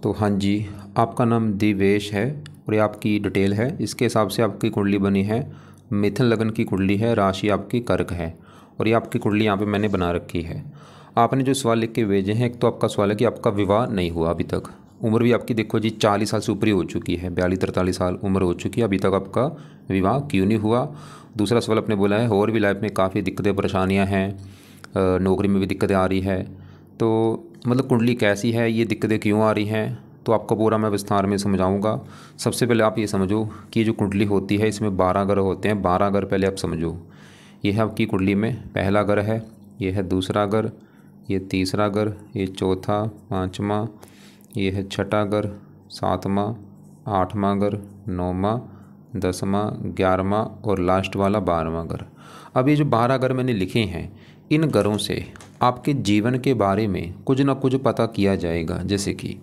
तो हाँ जी, आपका नाम दिवेश है और ये आपकी डिटेल है। इसके हिसाब से आपकी कुंडली बनी है, मिथुन लगन की कुंडली है, राशि आपकी कर्क है और ये आपकी कुंडली यहाँ पे मैंने बना रखी है। आपने जो सवाल लिख के भेजे हैं, एक तो आपका सवाल है कि आपका विवाह नहीं हुआ अभी तक। उम्र भी आपकी देखो जी 40 साल से ऊपर ही हो चुकी है, 42-43 साल उम्र हो चुकी है, अभी तक आपका विवाह क्यों नहीं हुआ। दूसरा सवाल आपने बोला है और भी लाइफ में काफ़ी दिक्कतें परेशानियाँ हैं, नौकरी में भी दिक्कतें आ रही है। तो मतलब कुंडली कैसी है, ये दिक्कतें क्यों आ रही हैं, तो आपको पूरा मैं विस्तार में समझाऊंगा। सबसे पहले आप ये समझो कि जो कुंडली होती है इसमें 12 ग्रह होते हैं। 12 ग्रह पहले आप समझो। ये है आपकी कुंडली में पहला ग्रह है, ये है दूसरा ग्रह, ये तीसरा ग्रह, ये चौथा, पाँचवा, ये है छठा ग्रह, सातवां, आठवां ग्रह, नौवां, 10वां, 11वां और लास्ट वाला 12वां ग्रह। अब ये जो 12 ग्रह मैंने लिखे हैं, इन ग्रहों से आपके जीवन के बारे में कुछ ना कुछ पता किया जाएगा। जैसे कि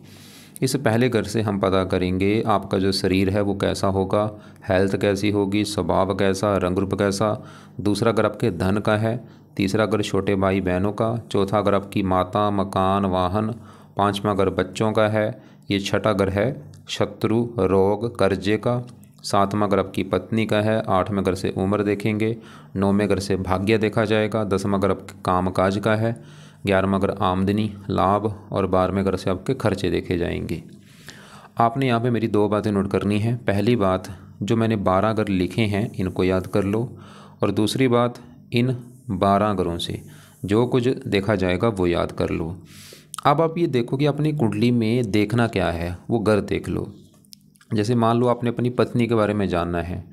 इस पहले घर से हम पता करेंगे आपका जो शरीर है वो कैसा होगा, हेल्थ कैसी होगी, स्वभाव कैसा, रंग रूप कैसा। दूसरा घर आपके धन का है, तीसरा घर छोटे भाई बहनों का, चौथा घर आपकी माता, मकान, वाहन, पांचवा घर बच्चों का है, ये छठा घर है शत्रु, रोग, कर्जे का, सातवां घर आपकी पत्नी का है, आठवें घर से उम्र देखेंगे, नौवें घर से भाग्य देखा जाएगा, 10वां घर आपके कामकाज का है, 11वां घर आमदनी, लाभ और 12वें घर से आपके खर्चे देखे जाएंगे। आपने यहाँ पे मेरी दो बातें नोट करनी है। पहली बात, जो मैंने 12 घर लिखे हैं इनको याद कर लो, और दूसरी बात, इन 12 घरों से जो कुछ देखा जाएगा वो याद कर लो। अब आप ये देखो कि अपनी कुंडली में देखना क्या है, वो घर देख लो। जैसे मान लो आपने अपनी पत्नी के बारे में जानना है,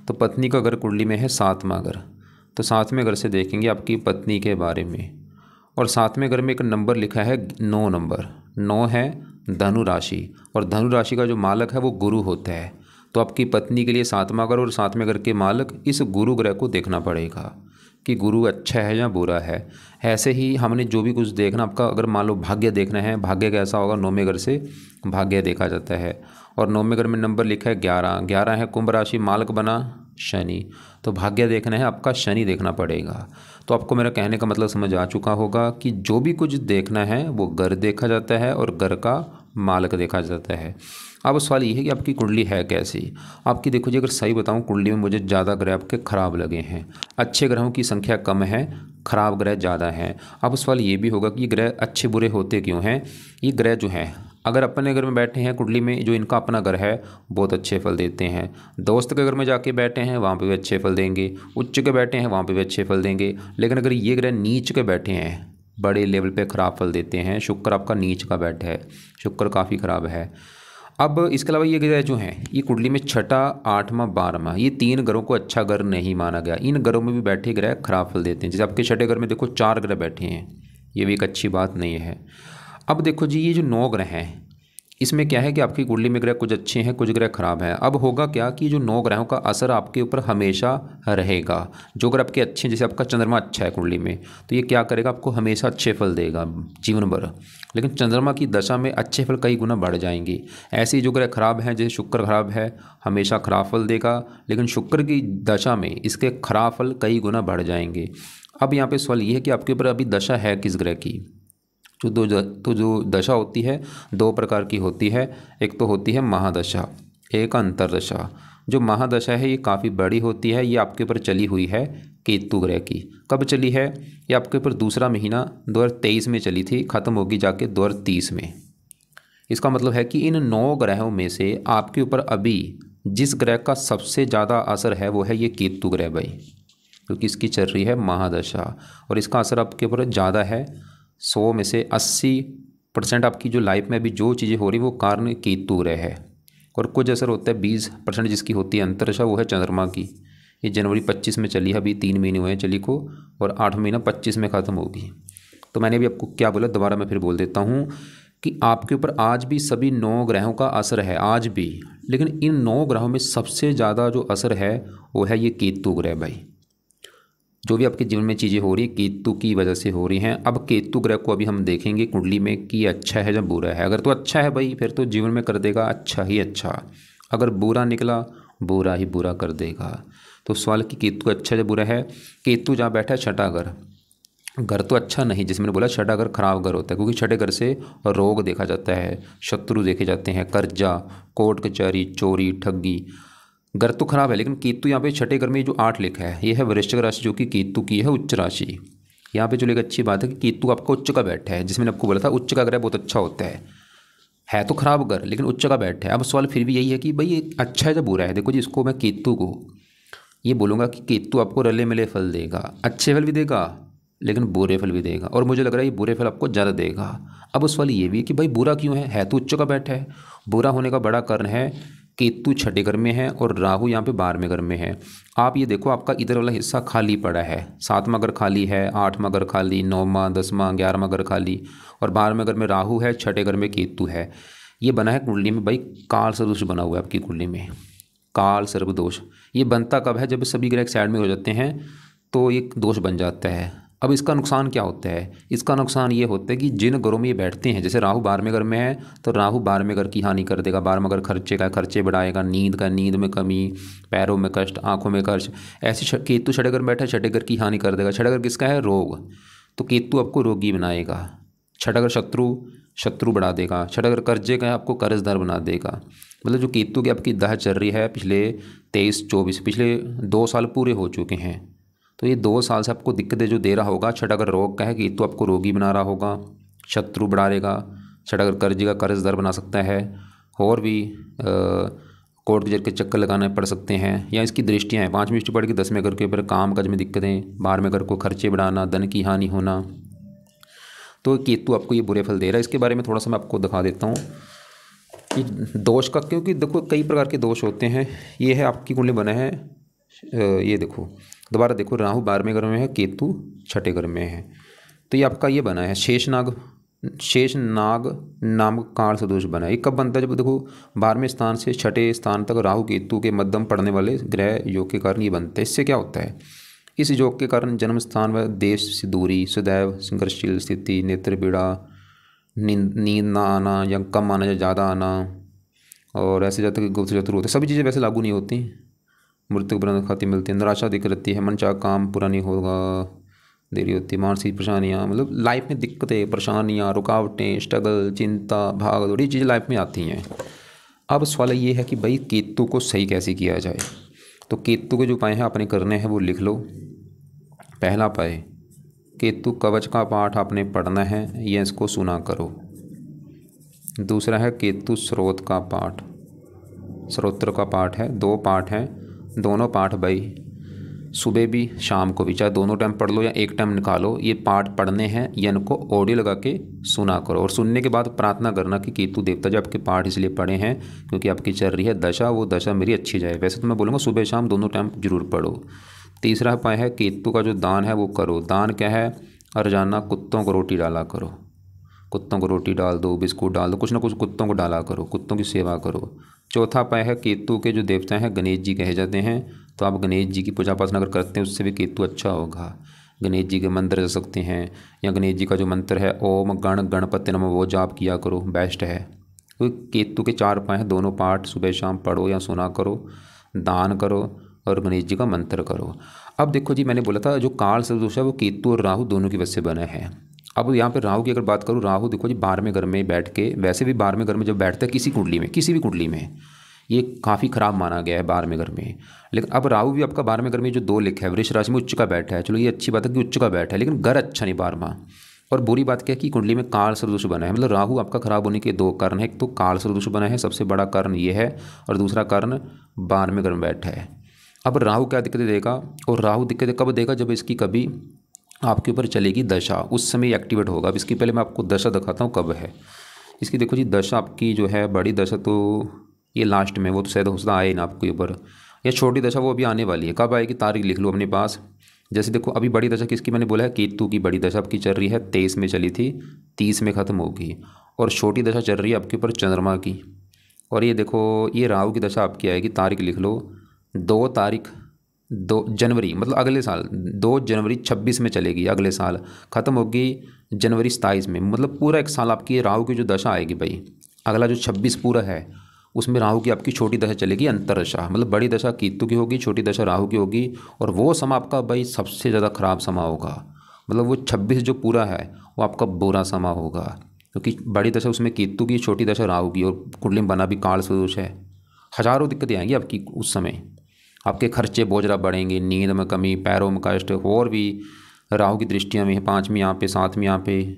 तो पत्नी का घर कुंडली में है 7वां घर, तो 7वें घर से देखेंगे आपकी पत्नी के बारे में। और 7वें घर में एक नंबर लिखा है 9 नंबर, 9 है धनु राशि, और धनु राशि का जो मालक है वो गुरु होता है। तो आपकी पत्नी के लिए 7वां घर और 7वें घर के मालक इस गुरु ग्रह को देखना पड़ेगा कि गुरु अच्छा है या बुरा है। ऐसे ही हमने जो भी कुछ देखना, आपका अगर मान लो भाग्य देखना है, भाग्य कैसा होगा, 9वें घर से भाग्य देखा जाता है। और 9वें घर में नंबर लिखा है 11, 11 है कुंभ राशि, मालक बना शनि, तो भाग्य देखना है आपका, शनि देखना पड़ेगा। तो आपको मेरा कहने का मतलब समझ आ चुका होगा कि जो भी कुछ देखना है वो घर देखा जाता है और घर का मालक देखा जाता है। अब सवाल ये है कि आपकी कुंडली है कैसी। आपकी देखो जी, अगर सही बताऊं, कुंडली में मुझे ज़्यादा ग्रह आपके खराब लगे हैं। अच्छे ग्रहों की संख्या कम है, खराब ग्रह ज़्यादा हैं। अब सवाल ये भी होगा कि ये ग्रह अच्छे बुरे होते क्यों हैं। ये ग्रह जो हैं, अगर अपने घर में बैठे हैं कुंडली में, जो इनका अपना घर है बहुत अच्छे फल देते हैं। दोस्त के घर में जाके बैठे हैं वहाँ पे भी अच्छे फल देंगे, उच्च के बैठे हैं वहाँ पे भी अच्छे फल देंगे। लेकिन अगर ये ग्रह नीच के बैठे हैं, बड़े लेवल पे ख़राब फल देते हैं। शुक्र आपका नीच का बैठा है, शुक्र काफ़ी ख़राब है। अब इसके अलावा ये ग्रह जो हैं, ये कुंडली में छठा, 8वां, 12वां, ये 3 ग्रहों को अच्छा ग्रह नहीं माना गया। इन ग्रहों में भी बैठे ग्रह खराब फल देते हैं। जैसे आपके छठे घर में देखो 4 ग्रह बैठे हैं, ये भी एक अच्छी बात नहीं है। अब देखो जी, ये जो 9 ग्रह हैं, इसमें क्या है कि आपकी कुंडली में ग्रह कुछ अच्छे हैं, कुछ ग्रह खराब हैं। अब होगा क्या कि जो 9 ग्रहों का असर आपके ऊपर हमेशा रहेगा। जो ग्रह आपके अच्छे हैं, जैसे आपका चंद्रमा अच्छा है कुंडली में, तो ये क्या करेगा, आपको हमेशा अच्छे फल देगा जीवन भर। लेकिन चंद्रमा की दशा में अच्छे फल कई गुना बढ़ जाएंगे। ऐसे ही जो ग्रह खराब हैं, जैसे शुक्र खराब है, हमेशा खराब फल देगा, लेकिन शुक्र की दशा में इसके खराब फल कई गुना बढ़ जाएंगे। अब यहाँ पे सवाल ये है कि आपके ऊपर अभी दशा है किस ग्रह की। जो दशा होती है 2 प्रकार की होती है। एक तो होती है महादशा, एक अंतरदशा। जो महादशा है ये काफ़ी बड़ी होती है, ये आपके ऊपर चली हुई है केतु ग्रह की। कब चली है, ये आपके ऊपर दूसरा महीना 2023 में चली थी, ख़त्म होगी जाके 2030 में। इसका मतलब है कि इन 9 ग्रहों में से आपके ऊपर अभी जिस ग्रह का सबसे ज़्यादा असर है वो है ये केतु ग्रह भाई, क्योंकि इसकी चल रही है महादशा और इसका असर आपके ऊपर ज़्यादा है। 100 में से 80% आपकी जो लाइफ में अभी जो चीज़ें हो रही वो कारण केतु ग्रह है। और कुछ असर होता है 20% जिसकी होती है अंतरदशा, वो है चंद्रमा की। ये जनवरी 25 में चली है, अभी 3 महीने हुए हैं चली को, और 8वां महीना 25 में ख़त्म होगी। तो मैंने अभी आपको क्या बोला, दोबारा मैं फिर बोल देता हूँ कि आपके ऊपर आज भी सभी 9 ग्रहों का असर है आज भी, लेकिन इन 9 ग्रहों में सबसे ज़्यादा जो असर है वो है ये केतु ग्रह भाई। जो भी आपके जीवन में चीज़ें हो रही है केतु की वजह से हो रही हैं। अब केतु ग्रह को अभी हम देखेंगे कुंडली में कि अच्छा है या बुरा है। अगर तो अच्छा है भाई, फिर तो जीवन में कर देगा अच्छा ही अच्छा। अगर बुरा निकला, बुरा ही बुरा कर देगा। तो सवाल कि केतु अच्छा या बुरा है। केतु जहाँ बैठा है छठा घर, घर तो अच्छा नहीं, जिसमें मैंने बोला छठा घर खराब घर होता है, क्योंकि छठे घर से रोग देखा जाता है, शत्रु देखे जाते हैं, कर्जा, कोर्ट कचहरी, चोरी, ठगी। घर तो खराब है, लेकिन केतु यहाँ पे छठे घर में जो 8 लिखा है ये है वृश्चिक राशि, जो कि केतु की है उच्च राशि। यहाँ पे जो एक अच्छी बात है कि केतु आपका उच्च का बैठा है, जिसमें मैंने आपको बोला था उच्च का ग्रह बहुत अच्छा होता है तो खराब घर लेकिन उच्च का बैठा है। अब सवाल फिर भी यही है कि भाई ये अच्छा है या बुरा है। देखो जी, इसको मैं केतु को ये बोलूँगा कि केतु आपको रले मिले फल देगा, अच्छे फल भी देगा लेकिन बुरे फल भी देगा, और मुझे लग रहा है ये बुरे फल आपको ज़्यादा देगा। अब उस वाली ये भी है कि भाई बुरा क्यों है तो उच्च का बैठा है। बुरा होने का बड़ा कारण है केतु छठे घर में है और राहु यहाँ पे 12वें घर में है। आप ये देखो, आपका इधर वाला हिस्सा खाली पड़ा है, 7वां घर खाली है, 8वां घर खाली, 9वां, 10वां, 11वां घर खाली, और 12वें घर में राहु है, छठे घर में केतु है। ये बना है कुंडली में भाई, काल सदोष बना हुआ है आपकी कुंडली में, काल सर्प दोष। ये बनता कब है? जब सभी ग्रह एक साइड में हो जाते हैं तो एक दोष बन जाता है। अब इसका नुकसान क्या होता है? इसका नुकसान ये होता है कि जिन घरों में ये बैठते हैं, जैसे राहु 12वें घर में है तो राहु 12वें घर की हानि कर देगा। 12वां घर खर्चे का, खर्चे बढ़ाएगा, नींद में कमी, पैरों में कष्ट, आंखों में कष्ट। ऐसे केतु छठे घर में बैठा है, छठे घर की हानि कर देगा। छठा घर किसका है? रोग। तो केतु आपको रोगी बनाएगा। छठा घर शत्रु बढ़ा देगा। छठा घर कर्जे का है, आपको कर्जदार बना देगा। मतलब जो केतु की आपकी दशा चल रही है पिछले 23-24, पिछले 2 साल पूरे हो चुके हैं, तो ये 2 साल से आपको दिक्कतें जो दे रहा होगा, छठा घर रोग का है, केतु आपको रोगी बना रहा होगा, शत्रु बढ़ा देगा। छठा घर कर्जे का कर्जदार बना सकता है, और भी कोर्ट कचहरी के चक्कर लगाने पड़ सकते हैं, या इसकी दृष्टियाँ हैं। 5वीं दृष्टि पड़ गई 10वें घर के ऊपर, काम काज में दिक्कतें, 12वें घर को खर्चे बढ़ाना, धन की हानि होना। तो केतु आपको ये बुरे फल दे रहा है। इसके बारे में थोड़ा सा मैं आपको दिखा देता हूँ कि दोष का, क्योंकि देखो कई प्रकार के दोष होते हैं। ये है आपकी कुंडली बना है, ये देखो दोबारा देखो, राहु 12वें घर में है, केतु छठे घर में है। तो ये आपका ये बना है शेषनाग नामक काल सदोष बना है। ये कब बनता है? जब देखो 12वें स्थान से छठे स्थान तक राहु केतु के मध्यम पड़ने वाले ग्रह योग के कारण ये बनता है। इससे क्या होता है? इस योग के कारण जन्म स्थान व देश से दूरी, सदैव संघर्षशील स्थिति, नेत्र पीड़ा, नींद ना आना या कम आना या ज़्यादा आना, और ऐसे जाते गुप्त शत्रु होते, सभी चीज़ें वैसे लागू नहीं होती। मृत्यु उपरांत खाती मिलती है, निराशा दिख रहती है, मन चाह काम पूरा नहीं होगा, देरी होती है, मानसिक परेशानियाँ, मतलब लाइफ में दिक्कतें, परेशानियाँ, रुकावटें, स्ट्रगल, चिंता, भाग दौड़, ये चीज़ें लाइफ में आती हैं। अब सवाल ये है कि भाई केतु को सही कैसे किया जाए। तो केतु के जो उपाय हैं आपने करने हैं वो लिख लो। पहला उपाय, केतु कवच का पाठ आपने पढ़ना है, ये इसको सुना करो। दूसरा है केतु स्रोत का पाठ, स्रोत्र का पाठ है, 2 पाठ हैं, दोनों पाठ भाई सुबह भी शाम को भी, चाहे दोनों टाइम पढ़ लो या एक टाइम निकालो, ये पाठ पढ़ने हैं, या इनको ऑडियो लगा के सुना करो। और सुनने के बाद प्रार्थना करना कि केतु देवता जो आपके पाठ इसलिए पढ़े हैं क्योंकि आपकी चल रही है दशा, वो दशा मेरी अच्छी जाए। वैसे तो मैं बोलूँगा सुबह शाम दोनों टाइम जरूर पढ़ो। तीसरा उपाय है केतु का जो दान है वो करो। दान क्या है? रोजाना कुत्तों को रोटी डाला करो, कुत्तों को रोटी डाल दो, बिस्कुट डाल दो, कुछ ना कुछ कुत्तों को डाला करो, कुत्तों की सेवा करो। चौथा उपाय है केतु के जो देवता हैं गणेश जी कहे जाते हैं, तो आप गणेश जी की पूजा पाठ अगर करते हैं उससे भी केतु अच्छा होगा। गणेश जी के मंत्र जा सकते हैं, या गणेश जी का जो मंत्र है ओम गण गणपति नमः वो जाप किया करो, बेस्ट है। तो केतु के 4 उपाय हैं, दोनों पाठ सुबह शाम पढ़ो या सुना करो, दान करो और गणेश जी का मंत्र करो। अब देखो जी, मैंने बोला था जो काल सदोष है वो केतु और राहु दोनों की वजह से बना है। अब यहाँ पे राहु की अगर बात करूँ, राहु देखो जी 12वें घर में बैठ के, वैसे भी 12वें घर में जब बैठता है किसी कुंडली में, किसी भी कुंडली में, ये काफ़ी खराब माना गया है 12वें घर में। लेकिन अब राहु भी आपका 12वें घर में जो 2 लिखा है, वृष राशि में उच्च का बैठा है, चलो ये अच्छी बात है कि उच्च का बैठा है, लेकिन घर अच्छा नहीं 12वां। और बुरी बात क्या है कि कुंडली में काल सदोष बना है। मतलब राहु आपका खराब होने के 2 कारण है, एक तो काल सदोष बना है, सबसे बड़ा कारण ये है, और दूसरा कारण 12वें घर में बैठा है। अब राहु क्या दिक्कतें देगा, और राहु दिक्कतें कब देगा? जब इसकी कभी आपके ऊपर चलेगी दशा, उस समय एक्टिवेट होगा। अब इसकी पहले मैं आपको दशा दिखाता हूँ कब है इसकी। देखो जी, दशा आपकी जो है बड़ी दशा तो ये लास्ट में, वो तो शायद होता आए ना आपके ऊपर, या छोटी दशा वो अभी आने वाली है। कब आएगी तारीख लिख लो अपने पास। जैसे देखो अभी बड़ी दशा किसकी मैंने बोला है, केतु की बड़ी दशा आपकी चल रही है, 23 में चली थी, 30 में ख़त्म होगी। और छोटी दशा चल रही है आपके ऊपर चंद्रमा की। और ये देखो ये राहु की दशा आपकी आएगी, तारीख लिख लो, 2 जनवरी, मतलब अगले साल 2 जनवरी 26 में चलेगी, अगले साल ख़त्म होगी जनवरी 27 में। मतलब पूरा 1 साल आपकी राहु की जो दशा आएगी भाई, अगला जो 26 पूरा है उसमें राहु की आपकी छोटी दशा चलेगी, अंतर दशा। मतलब बड़ी दशा केतु की होगी, छोटी दशा राहु की होगी, और वो समय आपका भाई सबसे ज़्यादा ख़राब समय होगा। मतलब वो 26 जो पूरा है वो आपका बुरा समा होगा, क्योंकि बड़ी दशा उसमें केतु की, छोटी दशा राहु की, और कुंडली में बना भी काल सदोष है। हजारों दिक्कतें आएंगी आपकी उस समय। आपके खर्चे बोझरा बढ़ेंगे, नींद में कमी, पैरों में कष्ट, और भी राहु की दृष्टियाँ भी हैं, 5वीं यहाँ पे, 7वीं यहाँ पे।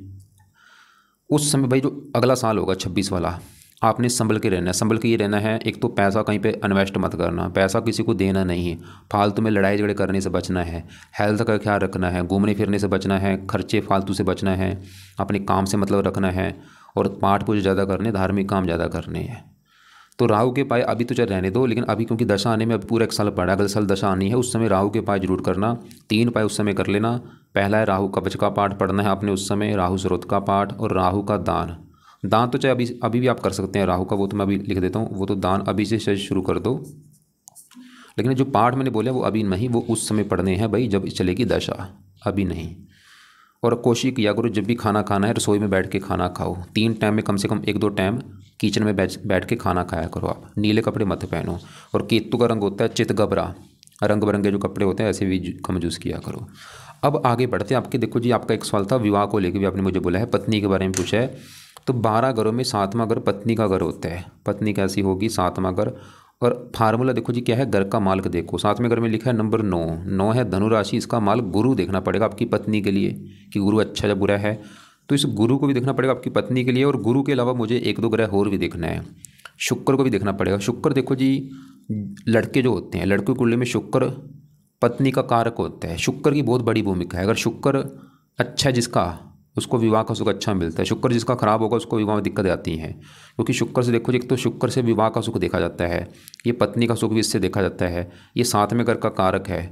उस समय भाई जो अगला साल होगा 26 वाला, आपने संभल के रहना है। संभल के ये रहना है, एक तो पैसा कहीं पे इन्वेस्ट मत करना, पैसा किसी को देना नहीं है, फालतू में लड़ाई झगड़े करने से बचना है, हेल्थ का ख्याल रखना है, घूमने फिरने से बचना है, खर्चे फालतू से बचना है, अपने काम से मतलब रखना है, और पाठ पूजा ज़्यादा करने, धार्मिक काम ज़्यादा करने हैं। तो राहु के पाए अभी तो चल रहने दो, लेकिन अभी क्योंकि दशा आने में अभी पूरा 1 साल पड़ा है, अगले साल दशा आनी है, उस समय राहु के पाए जरूर करना। 3 पाए उस समय कर लेना। पहला है राहु कवच का पाठ पढ़ना है आपने उस समय, राहु स्रोत का पाठ, और राहु का दान। दान तो चाहे अभी भी आप कर सकते हैं राहु का, वो तो मैं अभी लिख देता हूँ, वो तो दान अभी से शुरू कर दो। लेकिन जो पाठ मैंने बोला वो अभी नहीं, वो उस समय पढ़ने हैं भाई जब चलेगी दशा, अभी नहीं। और कोशिश किया करो जब भी खाना खाना है रसोई में बैठ के खाना खाओ, 3 टाइम में कम से कम 1-2 टाइम किचन में बैठ के खाना खाया करो आप। नीले कपड़े मत पहनो। और केतु का रंग होता है चित गबरा, रंग बिरंगे जो कपड़े होते हैं ऐसे भी कम यूज़ किया करो। अब आगे बढ़ते हैं आपके, देखो जी आपका एक सवाल था विवाह को लेकर भी, आपने मुझे बोला है, पत्नी के बारे में पूछा है। तो 12 घरों में 7वां घर पत्नी का घर होता है। पत्नी कैसी होगी? 7वां घर। और फार्मूला देखो जी क्या है, घर का मालिक देखो, 7वें घर में लिखा है नंबर 9, 9 है धनु राशि, इसका मालिक गुरु देखना पड़ेगा आपकी पत्नी के लिए कि गुरु अच्छा या बुरा है। तो इस गुरु को भी देखना पड़ेगा आपकी पत्नी के लिए। और गुरु के अलावा मुझे 1-2 ग्रह और भी देखना है। शुक्र को भी देखना पड़ेगा। शुक्र देखो जी, लड़के जो होते हैं, लड़के की कुंडली में शुक्र पत्नी का कारक होता है। शुक्र की बहुत बड़ी भूमिका है। अगर शुक्र अच्छा है जिसका, उसको विवाह का सुख अच्छा मिलता है। शुक्र जिसका खराब होगा उसको विवाह में दिक्कत आती है, क्योंकि शुक्र से देखो जी, एक तो शुक्र से विवाह का सुख देखा जाता है, ये पत्नी का सुख भी इससे देखा जाता है, ये 7वें घर का कारक है।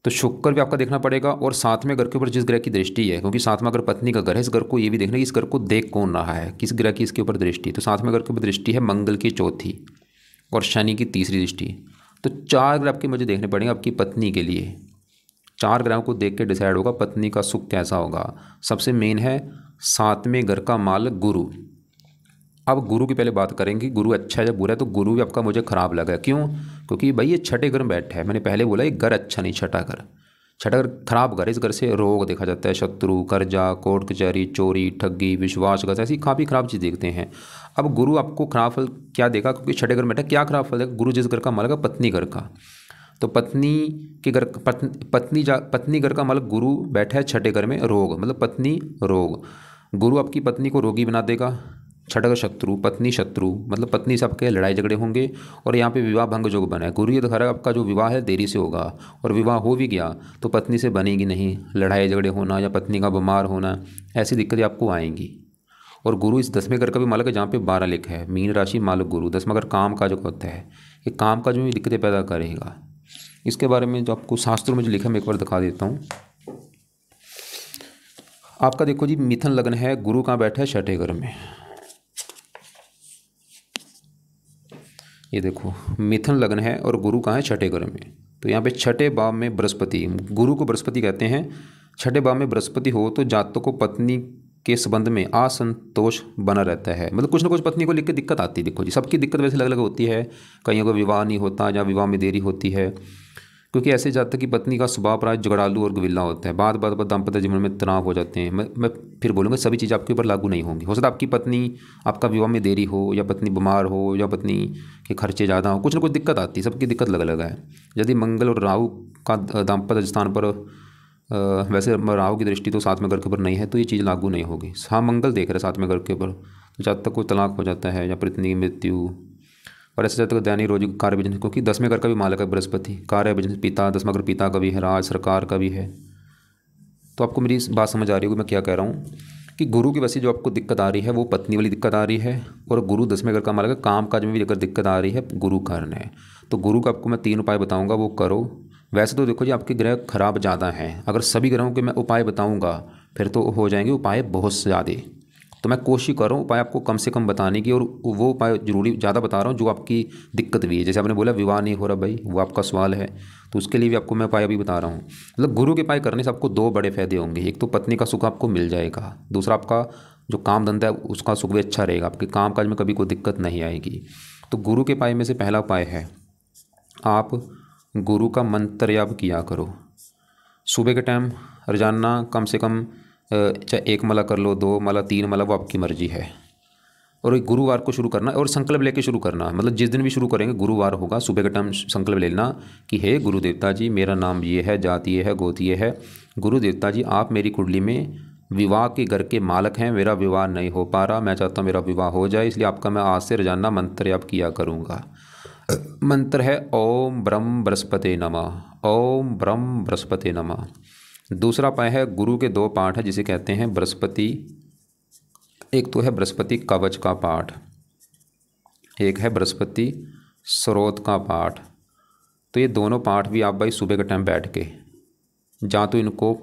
तो शुक्र भी आपका देखना पड़ेगा। और 7वें घर के ऊपर जिस ग्रह की दृष्टि है, क्योंकि 7वां घर पत्नी का घर है, इस घर को ये भी देखना है कि इस घर को देख कौन रहा है, किस ग्रह की इसके ऊपर दृष्टि। तो 7वें घर के ऊपर दृष्टि है मंगल की 4थी और शनि की 3री दृष्टि। तो 4 ग्रह आपके मुझे देखने पड़ेंगे आपकी पत्नी के लिए। 4 ग्रहों को देख के डिसाइड होगा पत्नी का सुख कैसा होगा। सबसे मेन है 7वें घर का मालिक गुरु। अब गुरु की पहले बात करेंगे, गुरु अच्छा है या बुरा है। तो गुरु भी आपका मुझे खराब लगा। क्यों? क्योंकि भाई ये 6ठे घर में बैठा है। मैंने पहले बोला ये घर अच्छा नहीं, 6ठा घर, 6ठा घर खराब घर है। इस घर से रोग देखा जाता है, शत्रु, कर्जा, कोर्ट कचहरी, चोरी, ठगी, विश्वासघात, ऐसी काफ़ी खराब चीज़ देखते हैं। अब गुरु आपको खराब फल क्या देगा? क्योंकि 6ठे घर में बैठा, क्या खराब फल देगा? गुरु जिस घर का मालिक है पत्नी घर का, तो पत्नी के घर, पत्नी घर का मालिक गुरु बैठा है 6ठे घर में। रोग मतलब पत्नी रोग, गुरु आपकी पत्नी को रोगी बना देगा। 6ठा घर शत्रु, पत्नी शत्रु मतलब पत्नी से आपके लड़ाई झगड़े होंगे। और यहाँ पे विवाह भंग योग बना है। गुरु ये दिखा रहा है आपका जो विवाह है देरी से होगा, और विवाह हो भी गया तो पत्नी से बनेगी नहीं, लड़ाई झगड़े होना या पत्नी का बीमार होना, ऐसी दिक्कतें आपको आएंगी। और गुरु इस 10वें घर का भी मालिक है, जहाँ पे 12 लिखा है, मीन राशि मालिक गुरु। 10वां घर काम काज का होता है, ये काम काज में भी दिक्कतें पैदा करेगा। इसके बारे में जो आपको शास्त्रों में जो लिखा है मैं एक बार दिखा देता हूँ। आपका देखो जी मिथुन लग्न है, गुरु कहाँ बैठा है? 6ठे घर में। ये देखो मिथुन लग्न है और गुरु कहाँ है? 6ठे घर में। तो यहाँ पे 6ठे भाव में बृहस्पति, गुरु को बृहस्पति कहते हैं। 6ठे भाव में बृहस्पति हो तो जातकों को पत्नी के संबंध में असंतोष बना रहता है। मतलब कुछ ना कुछ पत्नी को लेकर दिक्कत आती है। देखो जी सबकी दिक्कत वैसे अलग अलग होती है, कईयों का विवाह नहीं होता या विवाह में देरी होती है, क्योंकि ऐसे जातक की पत्नी का स्वभाव प्राय झगड़ालू और गविल्ला होता है। बात बात पर दाम्पत्य जीवन में तनाव हो जाते हैं। मैं फिर बोलूँगा सभी चीज़ आपके ऊपर लागू नहीं होंगी। हो सकता है आपकी पत्नी, आपका विवाह में देरी हो, या पत्नी बीमार हो, या पत्नी के खर्चे ज़्यादा हो, कुछ ना कुछ दिक्कत आती है। सबकी दिक्कत अलग अलग है। यदि मंगल और राहु का दाम्पत्य स्थान पर वैसे राहु की दृष्टि तो 7वें घर के ऊपर नहीं है, तो ये चीज़ लागू नहीं होगी। हाँ मंगल देख रहे 7वें घर के ऊपर, तो जातक को तलाक हो जाता है या पत्नी की मृत्यु। और ऐसे जातक दैनिक रोज कार्य बिजनेस, क्योंकि 10वें घर का भी मालिक है बृहस्पति, कार्य बिजनेस पिता, 10वां घर पिता का भी है, राज सरकार का भी है। तो आपको मेरी बात समझ आ रही होगी मैं क्या कह रहा हूँ, कि गुरु की वजह से जो आपको दिक्कत आ रही है वो पत्नी वाली दिक्कत आ रही है। और गुरु 10वें घर का मालिक है, काम काज में भी अगर दिक्कत आ रही है गुरु कारण है। तो गुरु का आपको मैं 3 उपाय बताऊँगा, वो करो। वैसे तो देखो जी आपके ग्रह खराब ज़्यादा हैं, अगर सभी ग्रहों के मैं उपाय बताऊँगा फिर तो हो जाएंगे उपाय बहुत ज़्यादा। तो मैं कोशिश कर रहा हूँ उपाय आपको कम से कम बताने की, और वो उपाय जरूरी ज़्यादा बता रहा हूँ जो आपकी दिक्कत भी है। जैसे आपने बोला विवाह नहीं हो रहा भाई, वो आपका सवाल है, तो उसके लिए भी आपको मैं उपाय अभी बता रहा हूँ। मतलब गुरु के उपाय करने से आपको 2 बड़े फायदे होंगे। एक तो पत्नी का सुख आपको मिल जाएगा, दूसरा आपका जो काम धंधा है उसका सुख भी अच्छा रहेगा, आपके काम काज में कभी कोई दिक्कत नहीं आएगी। तो गुरु के उपाय में से पहला उपाय है आप गुरु का मंत्र याप किया करो। सुबह के टाइम रोजाना कम से कम चाहे 1 माला कर लो, 2 माला, 3 माला, वो आपकी मर्जी है। और एक गुरुवार को शुरू करना और संकल्प लेके शुरू करना, मतलब जिस दिन भी शुरू करेंगे गुरुवार होगा, सुबह के टाइम संकल्प लेना कि हे गुरु देवता जी, मेरा नाम ये है, जाति ये है, गोत्र ये है, गुरु देवता जी आप मेरी कुंडली में विवाह के घर के मालक हैं, मेरा विवाह नहीं हो पा रहा, मैं चाहता हूँ मेरा विवाह हो जाए, इसलिए आपका मैं आज से रोजाना मंत्र याप किया करूँगा। मंत्र है ओम ब्रह्म बृहस्पति नमः, ओम ब्रह्म बृहस्पति नमः। दूसरा पाठ है, गुरु के 2 पाठ है जिसे कहते हैं बृहस्पति, एक तो है बृहस्पति कवच का पाठ, एक है बृहस्पति स्रोत का पाठ। तो ये दोनों पाठ भी आप भाई सुबह के टाइम बैठ के जहाँ तो इनको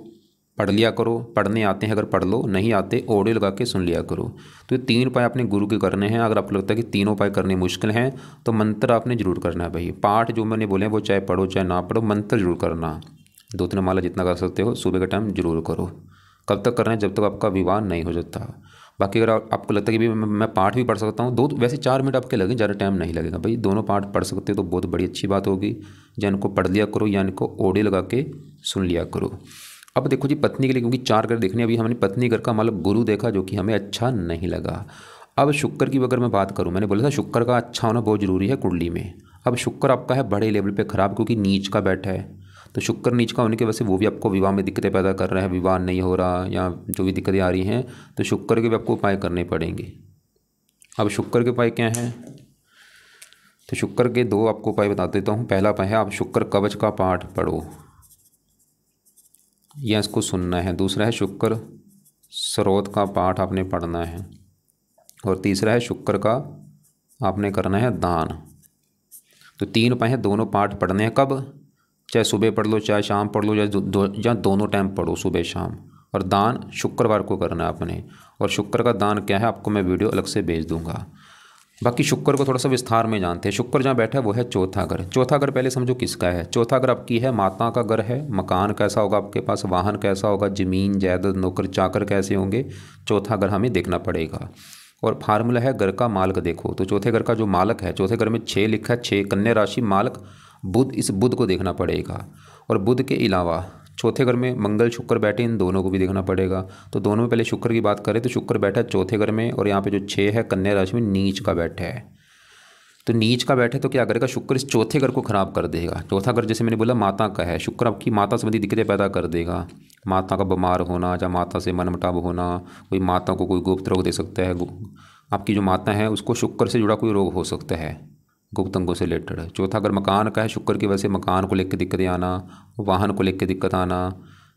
पढ़ लिया करो, पढ़ने आते हैं अगर पढ़ लो, नहीं आते ऑडियो लगा के सुन लिया करो। तो ये 3 उपाय अपने गुरु के करने हैं। अगर आपको लगता है कि तीनों उपाय करने मुश्किल हैं तो मंत्र आपने जरूर करना है भाई। पाठ जो मैंने बोले वो चाहे पढ़ो चाहे ना पढ़ो, मंत्र जरूर करना। 2-3 माला जितना कर सकते हो सुबह के टाइम जरूर करो। कब तक करना है? जब तक आपका विवाह नहीं हो जाता। बाकी अगर आपको लगता है कि भाई मैं पाठ भी पढ़ सकता हूँ, वैसे 4 मिनट आपके लगे, ज़्यादा टाइम नहीं लगेगा भाई। दोनों पाठ पढ़ सकते हो तो बहुत बड़ी अच्छी बात होगी। या इनको पढ़ लिया करो या इनको ऑडियो लगा के सुन लिया करो। अब देखो जी पत्नी के लिए, क्योंकि 4 घर देखने, अभी हमने पत्नी घर का मतलब गुरु देखा जो कि हमें अच्छा नहीं लगा। अब शुक्र की अगर मैं बात करूँ, मैंने बोला था शुक्र का अच्छा होना बहुत ज़रूरी है कुंडली में। अब शुक्र आपका है बड़े लेवल पे ख़राब, क्योंकि नीच का बैठा है। तो शुक्र नीच का होने की वजह से वो भी आपको विवाह में दिक्कतें पैदा कर रहा है, विवाह नहीं हो रहा या जो भी दिक्कतें आ रही हैं, तो शुक्र के भी आपको उपाय करने पड़ेंगे। अब शुक्र के उपाय क्या हैं? तो शुक्र के 2 आपको उपाय बता देता हूँ। पहला उपाय है आप शुक्र कवच का पाठ पढ़ो या इसको सुनना है। दूसरा है शुक्र स्रोत का पाठ आपने पढ़ना है। और तीसरा है शुक्र का आपने करना है दान। तो 3 उपाय हैं। दोनों पाठ पढ़ने हैं। कब? चाहे सुबह पढ़ लो, चाहे शाम पढ़ लो, या दोनों टाइम पढ़ो, सुबह शाम। और दान शुक्रवार को करना है आपने। और शुक्र का दान क्या है आपको मैं वीडियो अलग से भेज दूंगा। बाकी शुक्र को थोड़ा सा विस्तार में जानते हैं। शुक्र जहाँ बैठा है वो है चौथा घर। चौथा घर पहले समझो किसका है। चौथा घर आपकी है माता का घर है। मकान कैसा होगा आपके पास, वाहन कैसा होगा, ज़मीन जायदाद, नौकर चाकर कैसे होंगे, चौथा घर हमें देखना पड़ेगा। और फार्मूला है घर का मालक देखो। तो चौथे घर का जो मालक है, चौथे घर में 6 लिखा है, 6 कन्या राशि मालक बुध, इस बुध को देखना पड़ेगा। और बुध के अलावा चौथे घर में मंगल शुक्र बैठे, इन दोनों को भी देखना पड़ेगा। तो दोनों में पहले शुक्र की बात करें तो शुक्र बैठा है चौथे घर में, और यहाँ पे जो 6 है कन्या राशि में नीच का बैठा है। तो नीच का बैठे तो क्या करेगा, शुक्र इस चौथे घर को खराब कर देगा। चौथा घर जैसे मैंने बोला माता का है, शुक्र आपकी माता संबंधी दिक्कतें पैदा कर देगा। माता का बीमार होना या माता से मनमुटाव होना, कोई माता को कोई गुप्त रोग दे सकता है। आपकी जो माता है उसको शुक्र से जुड़ा कोई रोग हो सकता है, गुप्त अंगों से रिलेटेड। चौथा अगर मकान का है, शुक्र की वजह से मकान को लेकर दिक्कतें आना, वाहन को लेकर दिक्कत आना,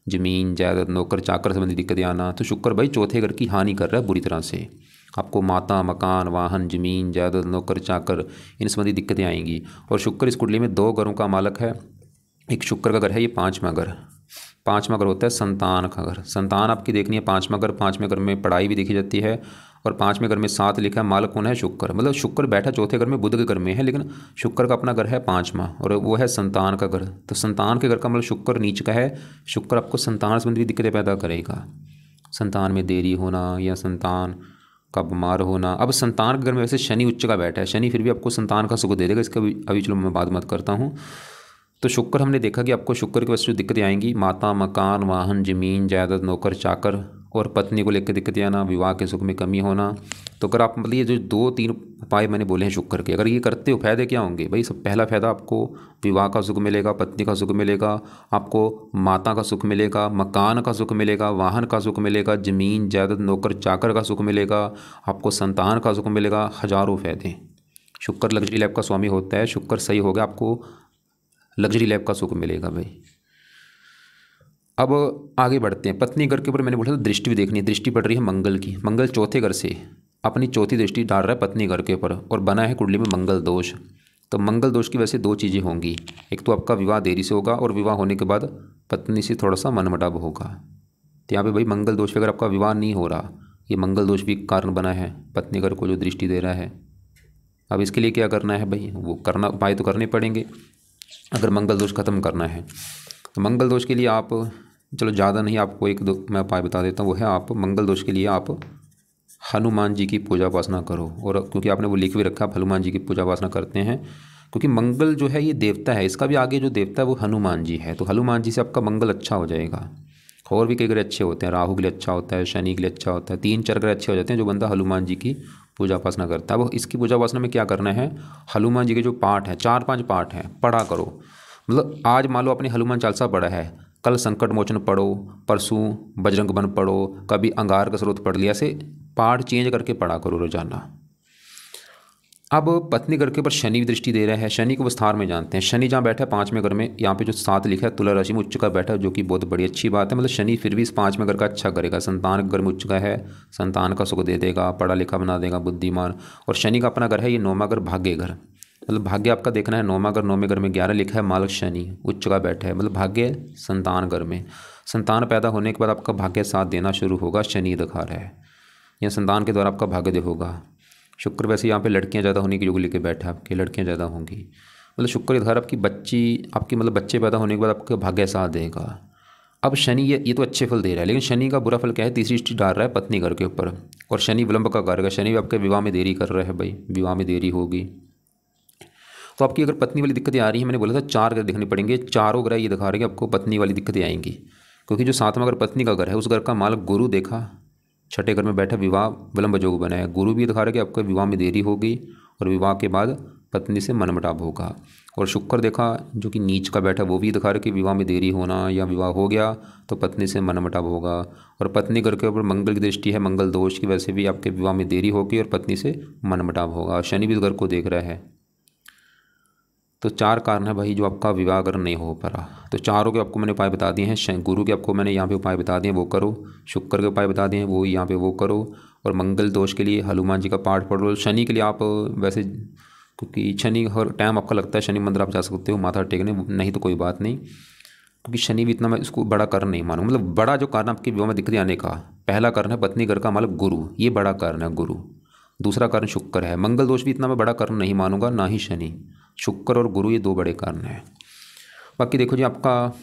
ज़मीन जायदाद नौकर चाकर संबंधी दिक्कतें आना। तो शुक्र भाई चौथे घर की हानि कर रहा है बुरी तरह से। आपको माता, मकान, वाहन, ज़मीन जायदाद नौकर चाकर इन संबंधी दिक्कतें आएंगी। और शुक्र इस कुंडली में 2 घरों का मालक है। एक शुक्र का घर है ये 5वां घर। 5वां घर होता है संतान का घर। संतान आपकी देखनी है 5वां घर। 5वें घर में पढ़ाई भी देखी जाती है। और 5वें घर में 7 लिखा है, मालक कौन है? शुक्र। मतलब शुक्र बैठा चौथे घर में, बुध के घर में है, लेकिन शुक्र का अपना घर है 5वां और वो है संतान का घर। तो संतान के घर का मतलब शुक्र नीच का है। शुक्र आपको संतान संबंधी दिक्कतें पैदा करेगा, संतान में देरी होना या संतान का बीमार होना। अब संतान के घर में वैसे शनि उच्च का बैठा है, शनि फिर भी आपको संतान का सुख दे देगा। इसका अभी चलो मैं बात मत करता हूँ। तो शुक्र हमने देखा कि आपको शुक्र की वजह से जो दिक्कतें आएंगी, माता, मकान, वाहन, ज़मीन जायदाद, नौकर चाकर और पत्नी को लेकर दिक्कतें आना, विवाह के सुख में कमी होना। तो अगर आप मतलब ये जो 2-3 उपाय मैंने बोले हैं शुक्र के, अगर ये करते हो फायदे क्या होंगे भाई? सब पहला फ़ायदा आपको विवाह का सुख मिलेगा, पत्नी का सुख मिलेगा, आपको माता का सुख मिलेगा, मकान का सुख मिलेगा, वाहन का सुख मिलेगा, ज़मीन जायदाद नौकर चाकर का सुख मिलेगा, आपको संतान का सुख मिलेगा। हज़ारों फ़ायदे। शुक्र लग्जरी लाइफ का स्वामी होता है। शुक्र सही हो गया, आपको लग्जरी लाइफ का सुख मिलेगा भाई। अब आगे बढ़ते हैं। पत्नी घर के ऊपर मैंने बोला था दृष्टि भी देखनी है। दृष्टि पड़ रही है मंगल की। मंगल चौथे घर से अपनी चौथी दृष्टि डाल रहा है पत्नी घर के ऊपर और बना है कुंडली में मंगल दोष। तो मंगल दोष की वजह से 2 चीज़ें होंगी। एक तो आपका विवाह देरी से होगा और विवाह होने के बाद पत्नी से थोड़ा सा मनमुटाव होगा। तो यहाँ पे भाई मंगल दोष पे अगर आपका विवाह नहीं हो रहा, ये मंगल दोष भी कारण बना है पत्नी घर को जो दृष्टि दे रहा है। अब इसके लिए क्या करना है भाई? वो करना उपाय तो करने पड़ेंगे अगर मंगल दोष खत्म करना है। तो मंगल दोष के लिए आप, चलो ज़्यादा नहीं, आपको 1-2 मैं उपाय बता देता हूँ। वो है आप मंगल दोष के लिए आप हनुमान जी की पूजा उपासना करो। और क्योंकि आपने वो लिख भी रखा, आप हनुमान जी की पूजा उपासना करते हैं, क्योंकि मंगल जो है ये देवता है, इसका भी आगे जो देवता है वो हनुमान जी है। तो हनुमान जी से आपका मंगल अच्छा हो जाएगा। और भी कई ग्रह अच्छे होते हैं, राहु के लिए अच्छा होता है, शनि के लिए अच्छा होता है, 3-4 ग्रह अच्छे हो जाते हैं जो बंदा हनुमान जी की पूजा उपासना करता है। अब इसकी पूजा उपासना में क्या करना है, हनुमान जी के जो पाठ हैं 4-5 पाठ हैं पढ़ा करो। मतलब आज मान लो अपने हनुमान चालीसा पढ़ा है, कल संकट मोचन पढ़ो, परसों बजरंग बन पढ़ो, कभी अंगार का स्रोत पढ़ लिया, ऐसे पाठ चेंज करके पढ़ा करो रोजाना। अब पत्नी घर के ऊपर शनि दृष्टि दे रहा है, शनि को विस्तार में जानते हैं। शनि जहाँ बैठा है 5वें घर में, यहाँ पे जो 7 लिखा है तुला राशि में उच्च का बैठा है, जो कि बहुत बड़ी अच्छी बात है। मतलब शनि फिर भी इस 5वें घर का अच्छा करेगा, संतान घर में उच्च का है, संतान का सुख दे देगा, पढ़ा लिखा बना देगा, बुद्धिमान। और शनि का अपना घर है ये 9वां घर, भाग्य घर। मतलब भाग्य आपका देखना है 9वां घर, 9वें घर में 11 लिखा है, मालक शनि उच्च का बैठा है, मतलब भाग्य संतान घर में। संतान पैदा होने के बाद आपका भाग्य साथ देना शुरू होगा, शनि दिखा रहा है, या संतान के द्वारा आपका भाग्य होगा। शुक्र वैसे यहाँ पे लड़कियाँ ज़्यादा होने की योग लेके बैठा है, आपकी लड़कियाँ ज़्यादा होंगी। मतलब शुक्र इधर आपकी आपकी मतलब बच्चे पैदा होने के बाद आपके भाग्य साथ देगा। अब शनि ये तो अच्छे फल दे रहा है, लेकिन शनि का बुरा फल क्या है, तीसरी दृष्टि डाल रहा है पत्नी घर के ऊपर, और शनि विलंब का कारक है। शनि भी आपके विवाह में देरी कर रहा है, भाई विवाह में देरी होगी। तो आपकी अगर पत्नी वाली दिक्कतें आ रही हैं, मैंने बोला था 4 ग्रह दिखने पड़ेंगे, चारों ग्रह ये दिखा रहे हैं कि आपको पत्नी वाली दिक्कतें आएंगी, क्योंकि जो 7वां घर पत्नी का घर है उस घर का मालक गुरु देखा, 6ठे घर में बैठा, विवाह विलंब योग बना है। गुरु भी दिखा रहा है कि आपके विवाह में देरी होगी और विवाह के बाद पत्नी से मनमुटाव होगा। और शुक्र देखा जो कि नीच का बैठा, वो भी दिखा रहा है कि विवाह में देरी होना या विवाह हो गया तो पत्नी से मनमुटाव होगा। और पत्नी घर के ऊपर मंगल की दृष्टि है, मंगल दोष की वजह से भी आपके विवाह में देरी होगी और पत्नी से मनमुटाव होगा। शनि भी इस घर को देख रहा है। तो 4 कारण है भाई जो आपका विवाह अगर नहीं हो पा रहा। तो चारों के आपको मैंने उपाय बता दिए हैं। गुरु के आपको मैंने यहाँ पे उपाय बता दिए, वो करो। शुक्र के उपाय बता दिए हैं, वो यहाँ पे वो करो। और मंगल दोष के लिए हनुमान जी का पाठ पढ़ो। शनि के लिए आप वैसे, क्योंकि शनि हर टाइम आपका लगता है शनि मंदिर आप जा सकते हो माथा टेकने, नहीं तो कोई बात नहीं, क्योंकि शनि भी इतना मैं इसको बड़ा कारण नहीं मानूँ। मतलब बड़ा जो कारण आपके विवाह में दिक्कत आने का, पहला कारण है पत्नी घर का मालक गुरु, ये बड़ा कारण है गुरु। दूसरा कारण शुक्र है। मंगल दोष भी इतना मैं बड़ा कारण नहीं मानूंगा, ना ही शनि। शुक्र और गुरु ये 2 बड़े कारण हैं। बाकी देखो जी, आपका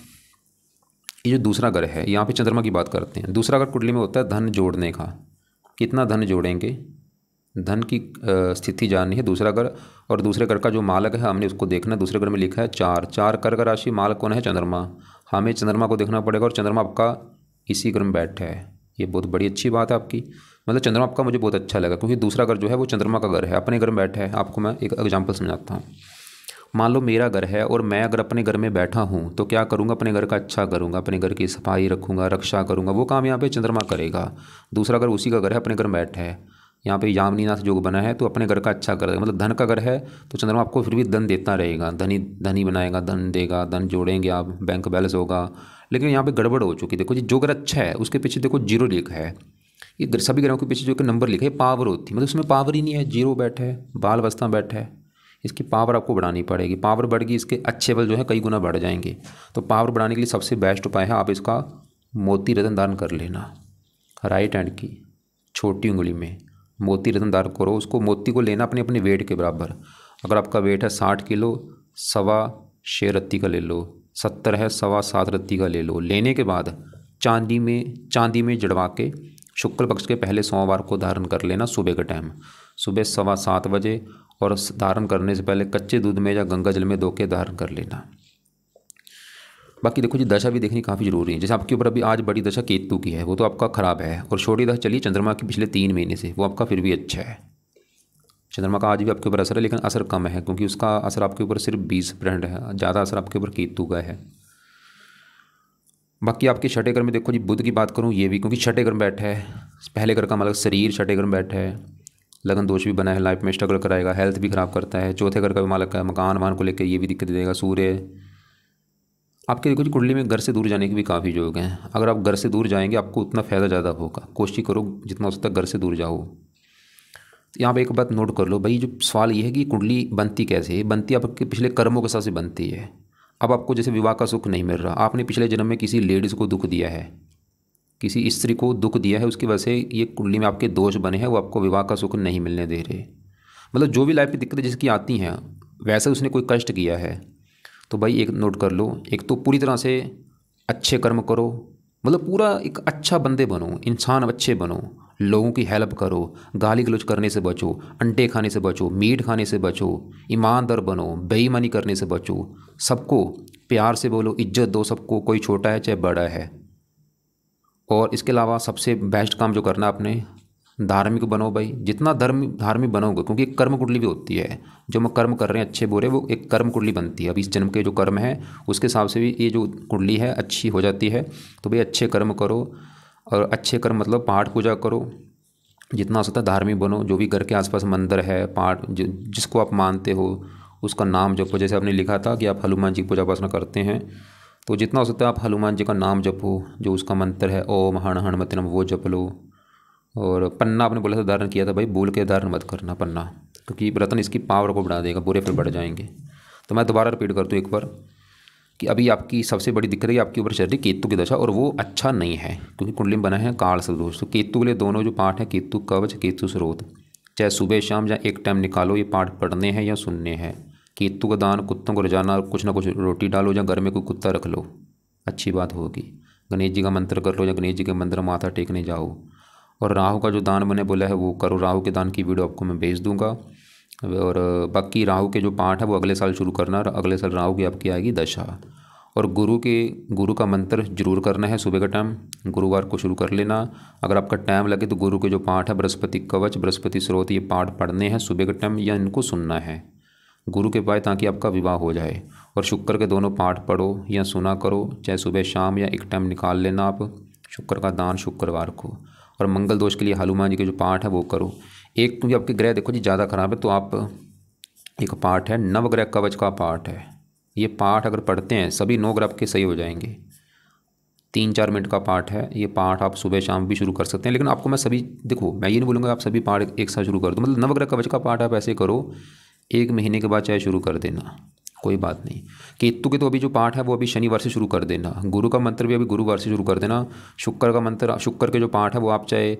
ये जो दूसरा घर है, यहाँ पे चंद्रमा की बात करते हैं। दूसरा घर कुंडली में होता है धन जोड़ने का, कितना धन जोड़ेंगे, धन की स्थिति जाननी है। दूसरा घर और दूसरे घर का जो मालक है हमने उसको देखना है। दूसरे घर में लिखा है 4 कर्क राशि, मालक कौन है, चंद्रमा। हमें चंद्रमा को देखना पड़ेगा और चंद्रमा आपका इसी घर में बैठा है, ये बहुत बड़ी अच्छी बात है आपकी। मतलब चंद्रमा आपका मुझे बहुत अच्छा लगा, क्योंकि दूसरा घर जो है वो चंद्रमा का घर है, अपने घर में बैठा है। आपको मैं एक एग्जांपल समझाता हूँ। मान लो मेरा घर है और मैं अगर अपने घर में बैठा हूँ तो क्या करूँगा, अपने घर का अच्छा करूँगा, अपने घर की सफाई रखूँगा, रक्षा करूँगा, वो काम यहाँ पे चंद्रमा करेगा। दूसरा घर उसी का घर है, अपने घर में बैठा है, यहाँ पे यामिनीनाथ योग बना है, तो अपने घर का अच्छा करेगा। मतलब धन का घर है तो चंद्रमा आपको फिर भी धन देता रहेगा, धनी धनी बनाएगा, धन देगा, धन जोड़ेंगे आप, बैंक बैलेंस होगा। लेकिन यहाँ पे गड़बड़ हो चुकी, देखो जी, जो घर अच्छा है उसके पीछे देखो 0 लिखा है। ये सभी ग्रहों के पीछे जो कि नंबर लिखे है पावर होती है, मतलब उसमें पावर ही नहीं है, 0 बैठा है, बाल अवस्था में बैठा है। इसकी पावर आपको बढ़ानी पड़ेगी, पावर बढ़ गई इसके अच्छे बल जो है कई गुना बढ़ जाएंगे। तो पावर बढ़ाने के लिए सबसे बेस्ट उपाय है आप इसका मोती रत्न दान कर लेना। राइट हैंड की छोटी उंगली में मोती रत्न दान करो। उसको मोती को लेना अपने अपने वेट के बराबर। अगर आपका वेट है 60 किलो, 6.25 रत्ती का ले लो, 70 है 7.25 रत्ती का ले लो। लेने के बाद चांदी में जड़वा के शुक्ल पक्ष के पहले सोमवार को धारण कर लेना, सुबह का टाइम, सुबह 7:15 बजे। और धारण करने से पहले कच्चे दूध में या गंगा जल में धो के धारण कर लेना। बाकी देखो जी, दशा भी देखनी काफ़ी जरूरी है। जैसे आपके ऊपर अभी आज बड़ी दशा केतु की है, वो तो आपका खराब है, और छोटी दशा चली चंद्रमा की पिछले 3 महीने से, वो आपका फिर भी अच्छा है। चंद्रमा का आज भी आपके ऊपर असर है, लेकिन असर कम है, क्योंकि उसका असर आपके ऊपर सिर्फ 20% है, ज़्यादा असर आपके ऊपर केतु का है। बाकी आपके 6ठे घर में देखो जी, बुध की बात करूँ ये भी, क्योंकि 6ठे घर में बैठा है, पहले घर का मतलब शरीर, 6ठे घर में बैठा है, लगन दोष भी बना है, लाइफ में स्ट्रगल कराएगा, हेल्थ भी खराब करता है। चौथे घर का भी मालक है, मकान वाहन को लेकर ये भी दिक्कत देगा। सूर्य आपके देखो जी, कुंडली में घर से दूर जाने के भी काफ़ी योग हैं। अगर आप घर से दूर जाएंगे आपको उतना फ़ायदा ज़्यादा होगा, कोशिश करो जितना हो सकता है घर से दूर जाओ। तो यहाँ पे एक बात नोट कर लो भाई, जो सवाल ये है कि कुंडली बनती कैसे है, बनती आपके पिछले कर्मों के साथ से बनती है। अब आपको जैसे विवाह का सुख नहीं मिल रहा, आपने पिछले जन्म में किसी लेडीज़ को दुख दिया है, किसी स्त्री को दुख दिया है, उसकी वजह से ये कुंडली में आपके दोष बने हैं, वो आपको विवाह का सुख नहीं मिलने दे रहे। मतलब जो भी लाइफ की दिक्कतें जिसकी आती हैं, वैसे उसने कोई कष्ट किया है। तो भाई एक नोट कर लो, एक तो पूरी तरह से अच्छे कर्म करो, मतलब पूरा एक अच्छा बंदे बनो, इंसान अच्छे बनो, लोगों की हेल्प करो, गाली गलौज करने से बचो, अंडे खाने से बचो, मीट खाने से बचो, ईमानदार बनो, बेईमानी करने से बचो, सबको प्यार से बोलो, इज्जत दो सबको, कोई छोटा है चाहे बड़ा है। और इसके अलावा सबसे बेस्ट काम जो करना है आपने, धार्मिक बनो भाई, जितना धार्मिक बनोगे, क्योंकि एक कर्म कुंडली भी होती है। जो हम कर्म कर रहे हैं अच्छे बुरे, वो एक कर्म कुंडली बनती है। अब इस जन्म के जो कर्म है उसके हिसाब से भी ये जो कुंडली है अच्छी हो जाती है। तो भाई अच्छे कर्म करो, और अच्छे कर्म मतलब पाठ पूजा करो, जितना हो सकता है धार्मिक बनो। जो भी घर के आसपास मंदिर है, पाठ जिसको आप मानते हो उसका नाम जपो। जैसे आपने लिखा था कि आप हनुमान जी की पूजा उपासना करते हैं, तो जितना हो सकता है आप हनुमान जी का नाम जपो। जो उसका मंत्र है ओम हण हनुमते नमः, वो जप लो। और पन्ना आपने बोला था धारण किया था भाई, भूल के धारण मत करना पन्ना, क्योंकि रतन इसकी पावर को बढ़ा देगा, बुरे फिर बढ़ जाएंगे। तो मैं दोबारा रिपीट कर दूँ एक बार कि अभी आपकी सबसे बड़ी दिक्कत है कि आपके ऊपर चल रही केतु की दशा, और वो अच्छा नहीं है, क्योंकि कुंडली में बना है काल सदोष। तो केतु के लिए दोनों जो पाठ है, केतु कवच, केतु स्रोत, चाहे सुबह शाम या एक टाइम निकालो, ये पाठ पढ़ने हैं या सुनने हैं। केतु का दान, कुत्तों को रोजाना कुछ ना कुछ रोटी डालो, या घर में कोई कुत्ता रख लो, अच्छी बात होगी। गणेश जी का मंत्र कर लो, या गणेश जी के मंदिर माथा टेकने जाओ। और राहु का जो दान मैंने बोला है वो करो, राहु के दान की वीडियो आपको मैं भेज दूंगा। और बाकी राहु के जो पाठ है वो अगले साल शुरू करना, और अगले साल राहु की आपकी आएगी दशा। और गुरु का मंत्र जरूर करना है सुबह का टाइम, गुरुवार को शुरू कर लेना। अगर आपका टाइम लगे तो गुरु के जो पाठ है, बृहस्पति कवच, बृहस्पति स्रोत, ये पाठ पढ़ने हैं सुबह के टाइम, या इनको सुनना है गुरु के पाए, ताकि आपका विवाह हो जाए। और शुक्र के दोनों पाठ पढ़ो या सुना करो, चाहे सुबह शाम या एक टाइम निकाल लेना आप शुक्र का दान शुक्रवार को। और मंगल दोष के लिए हनुमान जी के जो पाठ है वो करो। एक, क्योंकि आपके ग्रह देखो जी ज़्यादा खराब है, तो आप एक पाठ है नवग्रह कवच का पाठ है, ये पाठ अगर पढ़ते हैं सभी 9 ग्रह आपके सही हो जाएंगे। 3-4 मिनट का पाठ है, ये पाठ आप सुबह शाम भी शुरू कर सकते हैं। लेकिन आपको मैं सभी, देखो मैं ये नहीं बोलूँगा आप सभी पाठ एक साथ शुरू कर दो, मतलब नवग्रह कवच का पाठ आप ऐसे करो 1 महीने के बाद चाहे शुरू कर देना, कोई बात नहीं। केतु के तो अभी जो पाठ है वो अभी शनिवार से शुरू कर देना, गुरु का मंत्र भी अभी गुरुवार से शुरू कर देना, शुक्र का मंत्र, शुक्र के जो पाठ है वो आप चाहे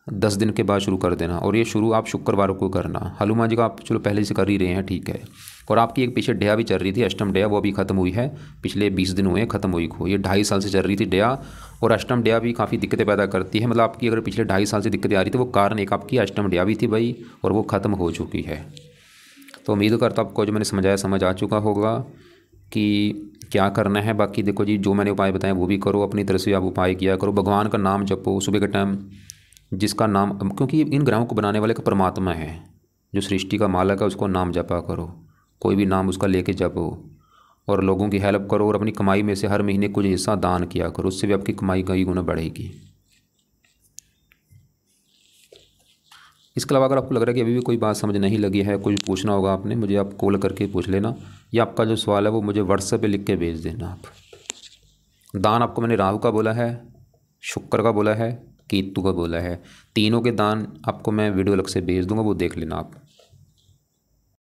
10 दिन के बाद शुरू कर देना। और ये शुरू आप शुक्रवार को करना। हनुमान जी का आप चलो पहले से कर ही रहे हैं, ठीक है। और आपकी एक पीछे डेया भी चल रही थी, अष्टम डेया, वो अभी खत्म हुई है, पिछले 20 दिन हुए ख़त्म हुई को। ये 2.5 साल से चल रही थी डेया, और अष्टम डेया भी काफ़ी दिक्कतें पैदा करती है। मतलब आपकी अगर पिछले 2.5 साल से दिक्कतें आ रही थी, वो कारण एक आपकी अष्टम डेया भी थी भाई, और वो ख़त्म हो चुकी है। तो उम्मीद करता हूँ आपको जो मैंने समझाया समझ आ चुका होगा कि क्या करना है। बाकी देखो जी, जो मैंने उपाय बताए वो भी करो, अपनी तरफ से आप उपाय किया करो। भगवान का नाम जपो सुबह के टाइम, जिसका नाम, क्योंकि इन ग्रहों को बनाने वाले का परमात्मा है, जो सृष्टि का मालक है, उसको नाम जपा करो, कोई भी नाम उसका लेके जपो। और लोगों की हेल्प करो, और अपनी कमाई में से हर महीने कुछ हिस्सा दान किया करो, उससे भी आपकी कमाई कई गुना बढ़ेगी। इसके अलावा अगर आपको लग रहा है कि अभी भी कोई बात समझ नहीं लगी है, कुछ पूछना होगा आपने, मुझे आप कॉल करके पूछ लेना, या आपका जो सवाल है वो मुझे व्हाट्सएप पे लिख के भेज देना आप। दान आपको मैंने राहु का बोला है, शुक्र का बोला है, केतु का बोला है, तीनों के दान आपको मैं वीडियो अलग से भेज दूंगा, वो देख लेना आप।